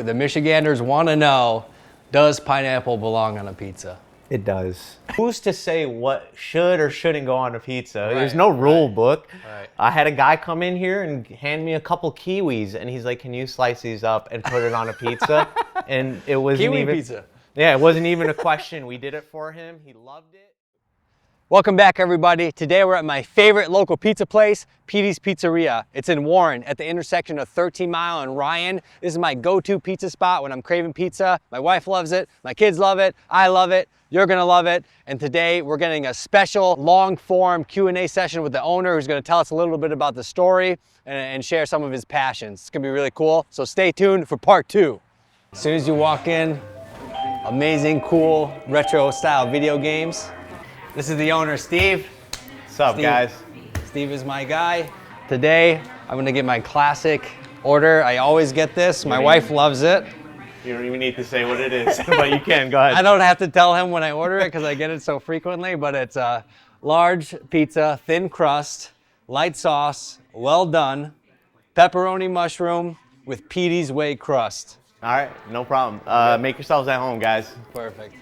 The Michiganders want to know, does pineapple belong on a pizza? It does. Who's to say what should or shouldn't go on a pizza? Right, There's no rule book. Right. I had a guy come in here and hand me a couple kiwis, and he's like, "Can you slice these up and put it on a pizza?" And it wasn't Kiwi even pizza. Yeah, it wasn't even a question. We did it for him. He loved it. Welcome back, everybody. Today we're at my favorite local pizza place, Petey's Pizzeria. It's in Warren at the intersection of 13 Mile and Ryan. This is my go-to pizza spot when I'm craving pizza. My wife loves it, my kids love it, I love it, you're gonna love it. And today we're getting a special long-form Q&A session with the owner who's gonna tell us a little bit about the story and share some of his passions. It's gonna be really cool, so stay tuned for part 2. As soon as you walk in, amazing, cool, retro style video games. This is the owner, Steve. What's up, guys? Steve is my guy. Today, I'm gonna get my classic order. I always get this. My wife loves it. You don't even need to say what it is, but you can. Go ahead. I don't have to tell him when I order it because I get it so frequently, but it's a large pizza, thin crust, light sauce, well done, pepperoni mushroom with Petey's Way crust. All right, no problem. Make yourselves at home, guys. Perfect.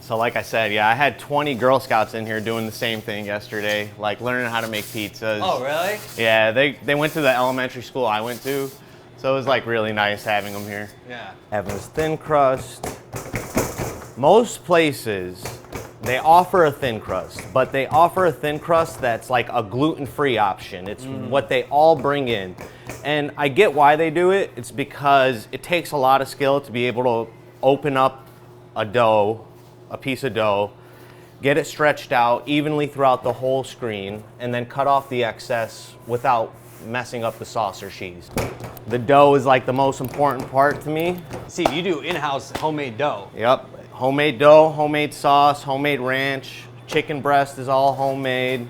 So like I said, yeah, I had 20 Girl Scouts in here doing the same thing yesterday, like learning how to make pizzas. Oh, really? Yeah, they went to the elementary school I went to, so it was like really nice having them here. Yeah. Having this thin crust. Most places, they offer a thin crust, but they offer a thin crust that's like a gluten-free option. It's what they all bring in. And I get why they do it. It's because it takes a lot of skill to be able to open up a piece of dough, get it stretched out evenly throughout the whole screen, and then cut off the excess without messing up the sauce or cheese. The dough is like the most important part to me. See, you do in-house homemade dough. Yep, homemade dough, homemade sauce, homemade ranch, chicken breast is all homemade,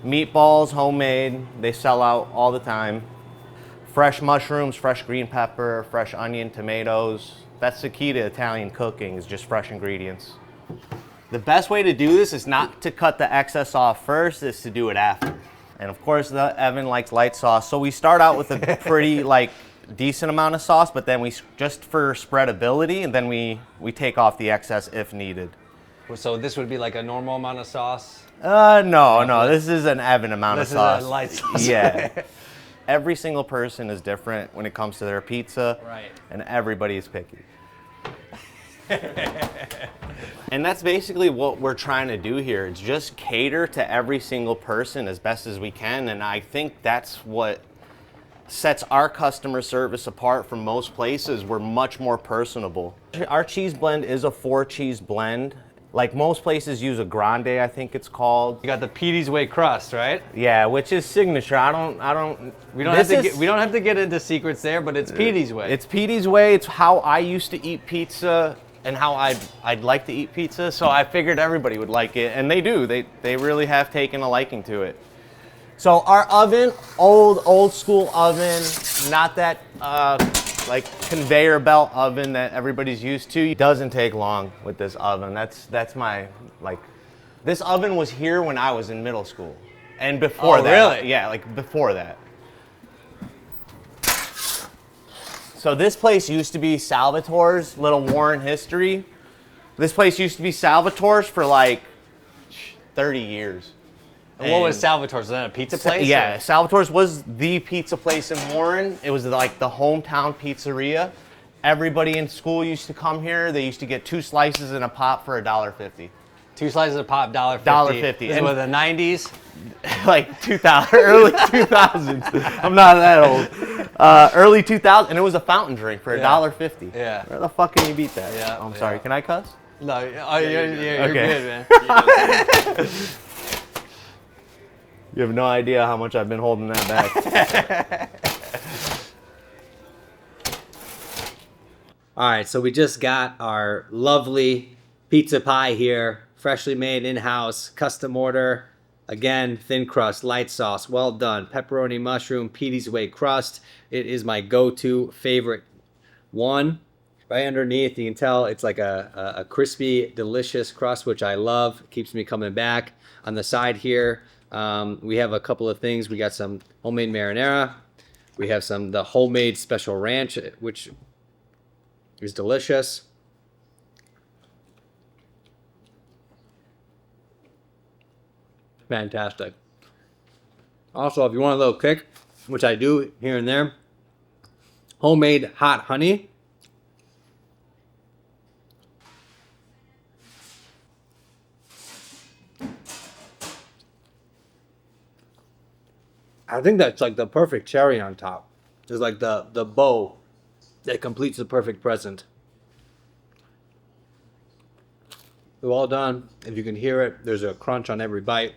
meatballs homemade, they sell out all the time. Fresh mushrooms, fresh green pepper, fresh onion, tomatoes. That's the key to Italian cooking, is just fresh ingredients. The best way to do this is not to cut the excess off first, is to do it after. And of course, Evan likes light sauce, so we start out with a pretty decent amount of sauce, but then we just for spreadability, and then we take off the excess if needed. So this would be like a normal amount of sauce? No, this is an Evan amount of sauce. This is a light sauce. Yeah. Every single person is different when it comes to their pizza, right? And everybody is picky. And that's basically what we're trying to do here. It's just cater to every single person as best as we can, and I think that's what sets our customer service apart from most places. We're much more personable. Our cheese blend is a 4-cheese blend. Like most places use a grande, I think it's called. You got the Petey's Way crust, right? Yeah, which is signature. We don't have to get into secrets there, but it's Petey's Way. It's Petey's Way. It's how I used to eat pizza and how I'd like to eat pizza. So I figured everybody would like it, and they do. They really have taken a liking to it. So our oven, old school oven, not that like conveyor belt oven that everybody's used to. It doesn't take long with this oven. That's my this oven was here when I was in middle school, and before that. Really? Yeah, before that. So this place used to be Salvatore's. Little Warren history. This place used to be Salvatore's for 30 years. And what was Salvatore's? Was that a pizza place? Yeah, Salvatore's was the pizza place in Warren. It was like the hometown pizzeria. Everybody in school used to come here. They used to get 2 slices in a pop for $1.50. 2 slices of pop, $1.50. $1.50. This was the 90s? 2000, early 2000s. I'm not that old. Early 2000s, and it was a fountain drink for $1.50. Yeah. Where the fuck can you beat that? Yeah. I'm sorry, can I cuss? No, you're Okay. good, man. You have no idea how much I've been holding that back. All right, so we just got our lovely pizza pie here, freshly made in-house, custom order. Again, thin crust, light sauce, well done, pepperoni mushroom, Petey's Way crust. It is my go-to favorite one. Right underneath, you can tell it's like a crispy, delicious crust, which I love. Keeps me coming back. On the side here, we have a couple of things. We got some homemade marinara. We have the homemade special ranch, which is delicious. Fantastic. Also, if you want a little kick, which I do here and there, homemade hot honey. I think that's like the perfect cherry on top. It's like the bow that completes the perfect present. They're all done. If you can hear it, there's a crunch on every bite,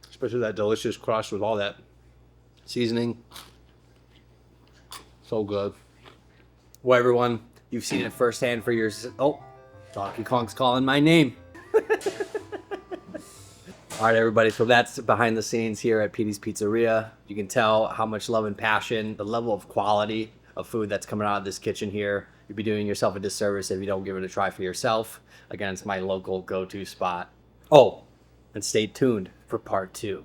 especially that delicious crust with all that seasoning. So good. Well, everyone, you've seen it firsthand for yourself. Oh, Donkey Kong's calling my name. All right, everybody, so that's behind the scenes here at Petey's Pizzeria. You can tell how much love and passion, the level of quality of food that's coming out of this kitchen here. You'd be doing yourself a disservice if you don't give it a try for yourself. Again, it's my local go-to spot. Oh, and stay tuned for part 2.